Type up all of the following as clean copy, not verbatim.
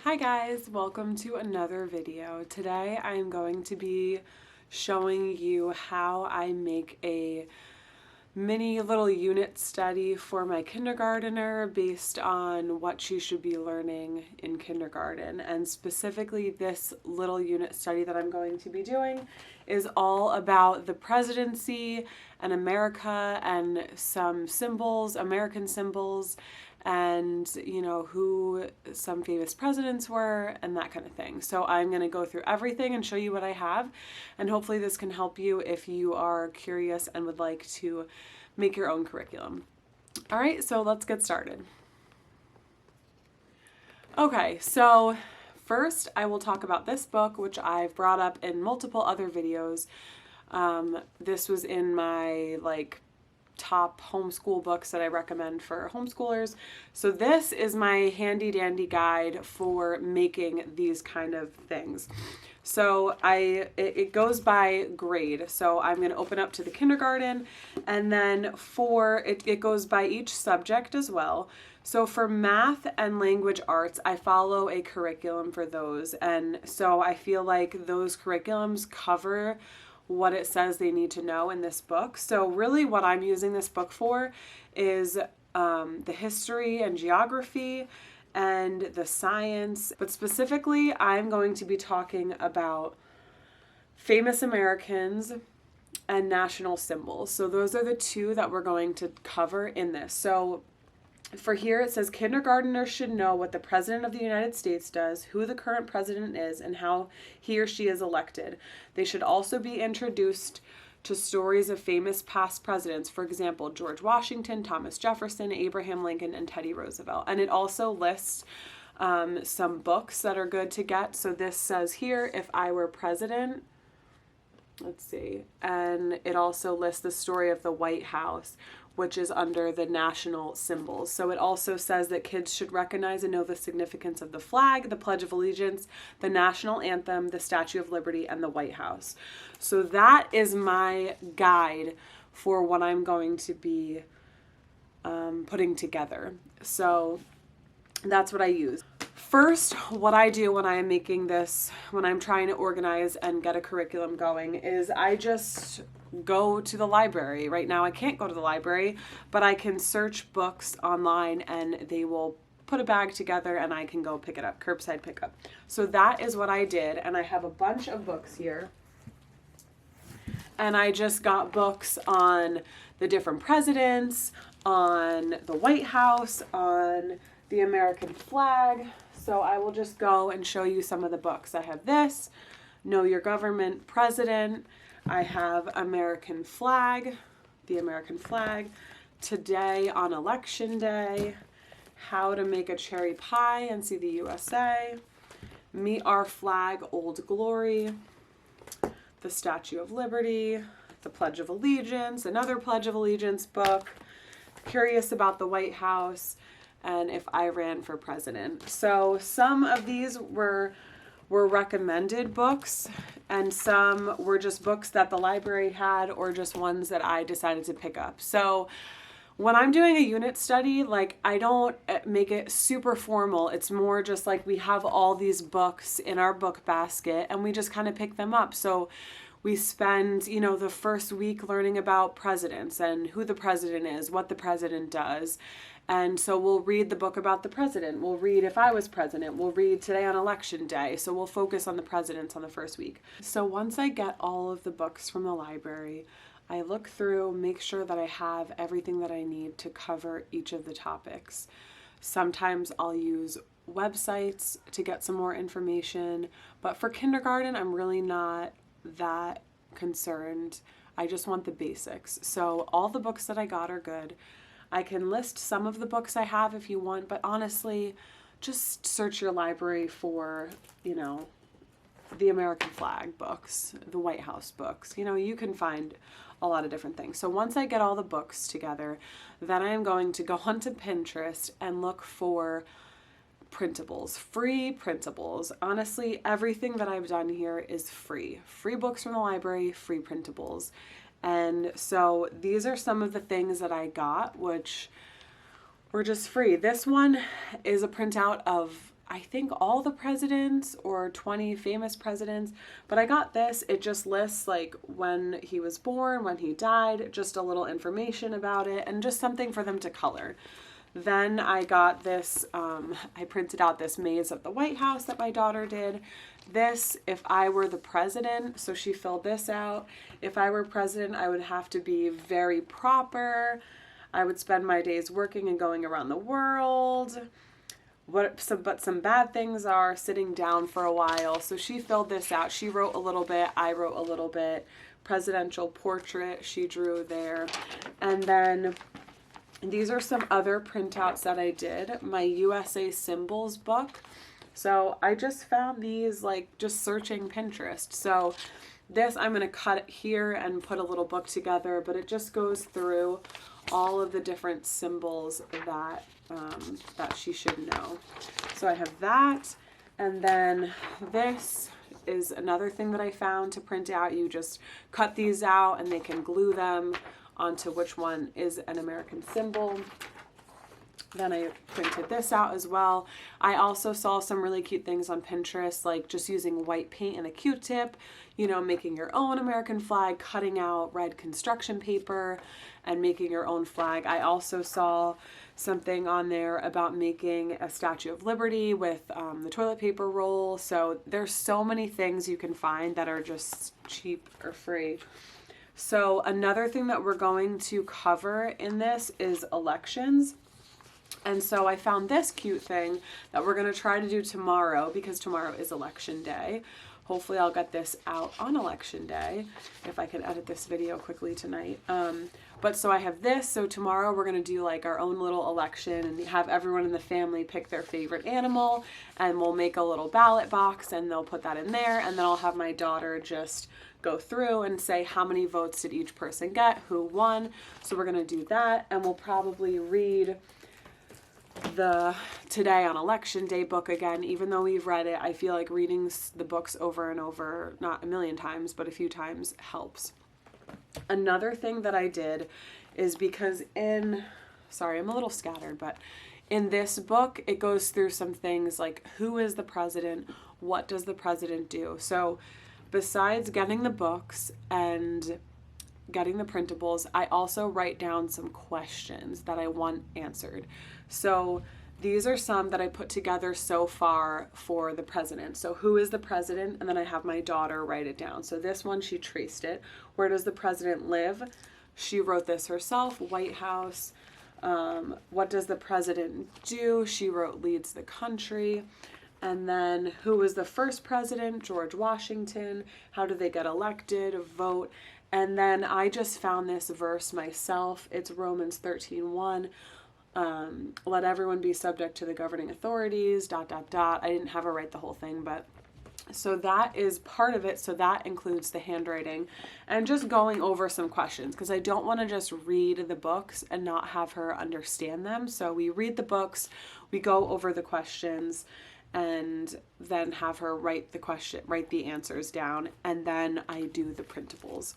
Hi guys, welcome to another video. Today I am going to be showing you how I make a mini little unit study for my kindergartner based on what she should be learning in kindergarten. And specifically this little unit study that I'm going to be doing is all about the presidency and America and some symbols, American symbols, and who some famous presidents were and that kind of thing. So I'm going to go through everything and show you what I have, and hopefully this can help you if you are curious and would like to make your own curriculum. All right, so let's get started. Okay, so first I will talk about this book, which I've brought up in multiple other videos. This was in my top homeschool books that I recommend for homeschoolers. So this is my handy dandy guide for making these kind of things. So it goes by grade. So I'm going to open up to the kindergarten, and then it goes by each subject as well. So for math and language arts, I follow a curriculum for those. And so I feel like those curriculums cover what it says they need to know in this book. So really what I'm using this book for is the history and geography and the science. But specifically, I'm going to be talking about famous Americans and national symbols. So those are the two that we're going to cover in this. So for here it says kindergartners should know what the President of the United States does, who the current president is, and how he or she is elected. They should also be introduced to stories of famous past presidents, for example, George Washington, Thomas Jefferson, Abraham Lincoln, and Teddy Roosevelt. And it also lists some books that are good to get. So this says here, If I Were President, let's see, and it also lists the story of the White House, which is under the national symbols. So it also says that kids should recognize and know the significance of the flag, the Pledge of Allegiance, the national anthem, the Statue of Liberty, and the White House. So that is my guide for what I'm going to be putting together. So that's what I use. First, what I do when I am making this, when I'm trying to organize and get a curriculum going, is I just go to the library. Right now I can't go to the library, but I can search books online and they will put a bag together and I can go pick it up, curbside pickup. So that is what I did, and I have a bunch of books here. And I just got books on the different presidents, on the White House, on the American flag. So I will just go and show you some of the books. I have this, Know Your Government President. I have American Flag, the American flag, Today on Election Day, How to Make a Cherry Pie and See the USA, Meet Our Flag, Old Glory, the Statue of Liberty, the Pledge of Allegiance, another Pledge of Allegiance book, Curious About the White House, and If I Ran for President. So some of these were recommended books, and some were just books that the library had or just ones that I decided to pick up. So when I'm doing a unit study, I don't make it super formal. It's more just we have all these books in our book basket and we just kind of pick them up. So we spend, the first week learning about presidents and who the president is, what the president does. And so we'll read the book about the president. We'll read If I Was President. We'll read Today on Election Day. So we'll focus on the presidents on the first week. So once I get all of the books from the library, I look through, make sure that I have everything that I need to cover each of the topics. Sometimes I'll use websites to get some more information, but for kindergarten, I'm really not that concerned. I just want the basics. So all the books that I got are good. I can list some of the books I have if you want, but honestly, just search your library for, the American flag books, the White House books. You can find a lot of different things. So once I get all the books together, then I am going to go onto Pinterest and look for printables, free printables. Honestly, everything that I've done here is free. Free books from the library, free printables. And so these are some of the things that I got, which were just free. This one is a printout of I think all the presidents or 20 famous presidents, but I got this. It just lists like when he was born, when he died, just a little information about it, and just something for them to color. Then I got this, I printed out this maze of the White House that my daughter did. This, if I were the president, so she filled this out. If I were president, I would have to be very proper. I would spend my days working and going around the world. But some bad things are sitting down for a while. So she filled this out. She wrote a little bit. I wrote a little bit. Presidential portrait she drew there. And then these are some other printouts that I did. My USA Symbols book. So I just found these like just searching Pinterest. So this I'm going to cut it here and put a little book together, but it just goes through all of the different symbols that that she should know. So I have that, and then this is another thing that I found to print out. You just cut these out and they can glue them onto which one is an American symbol. Then I printed this out as well. I also saw some really cute things on Pinterest, like just using white paint and a Q-tip, you know, making your own American flag, cutting out red construction paper and making your own flag. I also saw something on there about making a Statue of Liberty with the toilet paper roll. So there's so many things you can find that are just cheap or free. So another thing that we're going to cover in this is elections. And so I found this cute thing that we're going to try to do tomorrow, because tomorrow is election day. Hopefully I'll get this out on election day if I can edit this video quickly tonight. But so I have this. So tomorrow we're going to do like our own little election and have everyone in the family pick their favorite animal, and we'll make a little ballot box and they'll put that in there. And then I'll have my daughter just go through and say how many votes did each person get, who won. So we're going to do that, and we'll probably read the Today on Election Day book again. Even though we've read it, I feel like reading the books over and over, not a million times, but a few times, helps. Another thing that I did is because sorry, I'm a little scattered, but in this book, it goes through some things like who is the president, what does the president do? So besides getting the books and getting the printables, I also write down some questions that I want answered. So these are some that I put together so far for the president. So who is the president? And then I have my daughter write it down. So this one, she traced it. Where does the president live? She wrote this herself. White House. What does the president do? She wrote leads the country. And then who was the first president? George Washington. How did they get elected? Vote. And then I just found this verse myself. It's Romans 13:1. Let everyone be subject to the governing authorities, ... I didn't have her write the whole thing, but so that is part of it. So that includes the handwriting and just going over some questions, because I don't want to just read the books and not have her understand them. So we read the books, we go over the questions, and then have her write the answers down, and then I do the printables.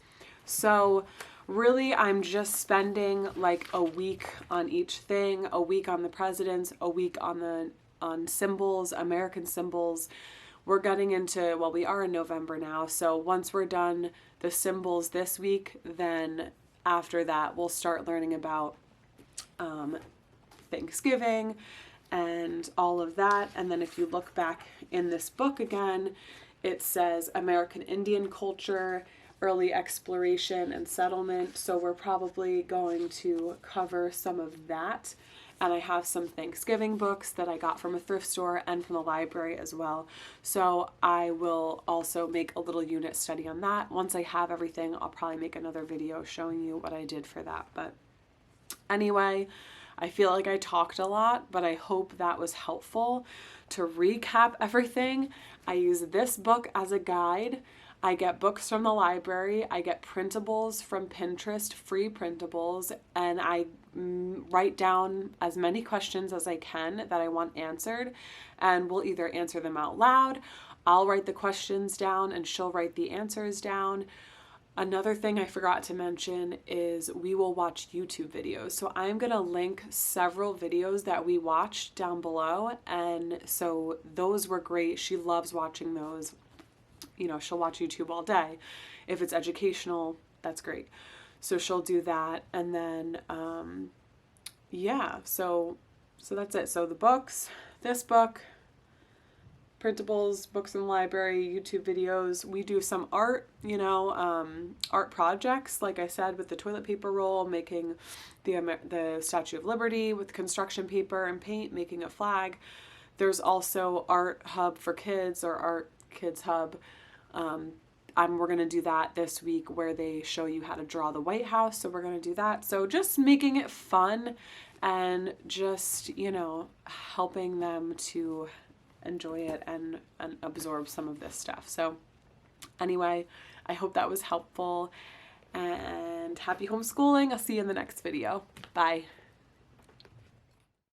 So really, I'm just spending like a week on each thing, a week on the presidents, a week on symbols, American symbols. We're getting into, well, we are in November now. So once we're done the symbols this week, then after that, we'll start learning about Thanksgiving and all of that. And then if you look back in this book again, it says American Indian culture, early exploration and settlement. So we're probably going to cover some of that. And I have some Thanksgiving books that I got from a thrift store and from the library as well. So I will also make a little unit study on that. Once I have everything, I'll probably make another video showing you what I did for that. But anyway, I feel like I talked a lot, but I hope that was helpful. To recap everything, I use this book as a guide. I get books from the library, I get printables from Pinterest, free printables, and I write down as many questions as I can that I want answered, and we'll either answer them out loud, I'll write the questions down and she'll write the answers down. Another thing I forgot to mention is we will watch YouTube videos. So I'm going to link several videos that we watched down below. And so those were great. She loves watching those. You know, she'll watch YouTube all day. If it's educational, that's great. So she'll do that. And then, yeah, so that's it. So the books, this book, Printables, books in the library, YouTube videos. We do some art, you know, art projects, like I said, with the toilet paper roll, making the Statue of Liberty with construction paper and paint, making a flag. There's also Art Hub for Kids, or Art Kids Hub. We're going to do that this week, where they show you how to draw the White House. So we're going to do that. So just making it fun and just, you know, helping them to enjoy it and absorb some of this stuff. So anyway, I hope that was helpful, and happy homeschooling. I'll see you in the next video. Bye.